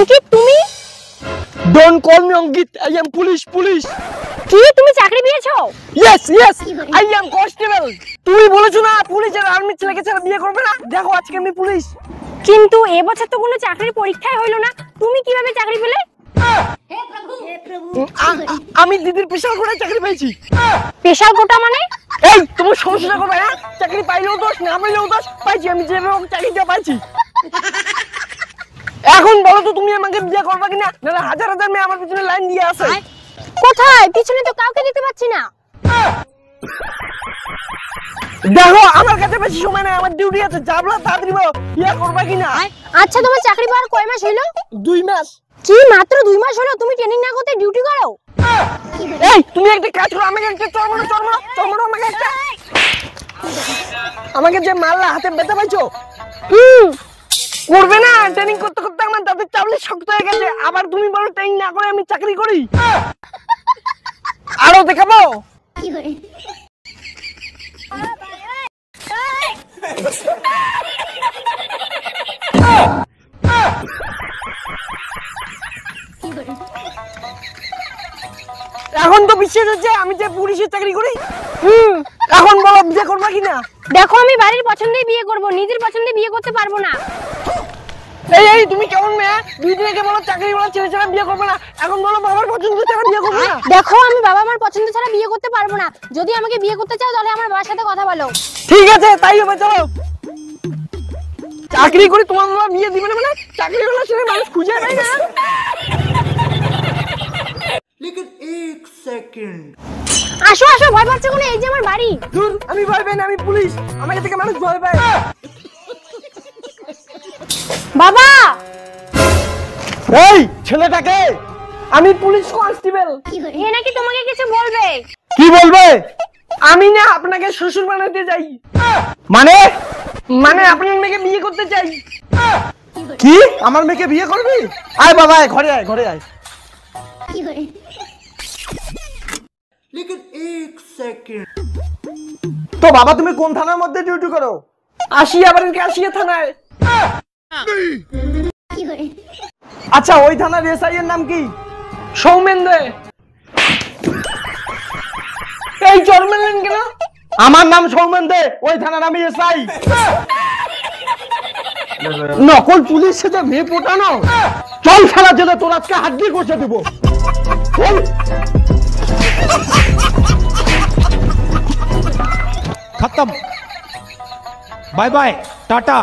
অঙ্কিত তুমি? Don't call me Ankit, I am police. কি তুমি চাকরি পেয়েছো? Yes I am constable. তুমি বলেছো না পুলিশ আর আর্মি ছেলেকে ছাড়া বিয়ে করবে না, দেখো আজকে আমি পুলিশ। কিন্তু এবছর তো কোনো চাকরির পরীক্ষাই হইলো না, তুমি কিভাবে চাকরি পেলে? আমি দিদির স্পেশাল কোটায় চাকরি পেয়েছি। স্পেশাল কোটা মানে? এই তোমার সমস্যা করবে না, চাকরি পাইলেও দোষ না পাইলেও দোষ, পাইছি আমি যেভাবে চাকরিটা পাইছি। এখন বলো তো তুমি আমাকে বিয়ে করবে কিনা, নাহলে হাজার হাজার মেয়ে আমার পিছনে লাইন দিয়ে আছে। কোথায়? পিছনে তো কাউকে দেখতে পাচ্ছি না। দেখো আমার কাছে বেশি সময় নাই, আমার ডিউটি আছে, যাবলা তাড়াতাড়ি বলো বিয়ে করবে কিনা। আচ্ছা তোমার চাকরি পাওয়ার কয় মাস হইলো? 2 মাস। কি মাত্র 2 মাস হলো? তুমি ট্রেনিং না করতে ডিউটি করো? এই তুমি একটা কাজ করো, আমাকে একটা চড়মানো আমাকে একটা। আমাকে যে মারলা হাতে ব্যথা পাইছো করবে না, ট্রেনিং করতে করতে আমার দাঁতের চাবলি শক্ত হয়ে গেছে, আবার তুমি বলো ট্রেনিং না করে আমি চাকরি করি। আরো দেখাবো? এখন তো বিশ্বাস হচ্ছে আমি যে পুলিশের চাকরি করি। এখন বলো বিয়ে করবা কিনা। দেখো আমি বাড়ির পছন্দেই বিয়ে করব, নিজের পছন্দে বিয়ে করতে পারবো না। এই তুমি কেমন মেয়ে, 2 দিন আগে বলো চাকরি বলো ছেলে ছাড়া বিয়ে করবে না, এখন বলো বাবার পছন্দ ছাড়া বিয়ে করবে না। দেখো আমি বাবা মার পছন্দ ছাড়া বিয়ে করতে পারবো না, যদি আমাকে বিয়ে করতে চাও তাহলে আমার বাবার সাথে কথা বলো। ঠিক আছে তাই হবে, চলো। চাকরি করি তোমার বাবা বিয়ে দিবে না, মানে চাকরি করলে ছেলে মানুষ খুঁজে পায় না। लेकिन 1 सेकंड। আসো ভয় পাচ্ছ কেন? এই যে আমার বাড়ি। দূর, আমি ভয় পাই না, আমি পুলিশ, আমাকে থেকে মানুষ ভয় পায়। বাবা এই ছেলেটাকে আমি পুলিশ কনস্টেবল। এ নাকি তোমাকে কিছু বলবে। কি বলবে? আমি না আপনাকে শ্বশুর বানাতে যাই। মানে আপনার মেয়েকে বিয়ে করতে চাই। কি আমার মেয়েকে বিয়ে করবি? আয় বাবা আয়, ঘরে আয়। लेकिन 1 सेकंड। তো বাবা তুমি কোন থানার মধ্যে ডিউটি করো? আশিয়া থানায়। আচ্ছা ওই থানার এসআই এর নাম কি? সৌমেন দে। এই চরমেলেন কেন? আমার নাম সৌমেন দে, ওই থানার আমি এসআই। নকল পুলিশ সাথে মেয়ে পটানো, চল খেলা জেলে তোর আজকে হাড্ডি কষে দেবো। खत्म, बाय बाय, टाटा।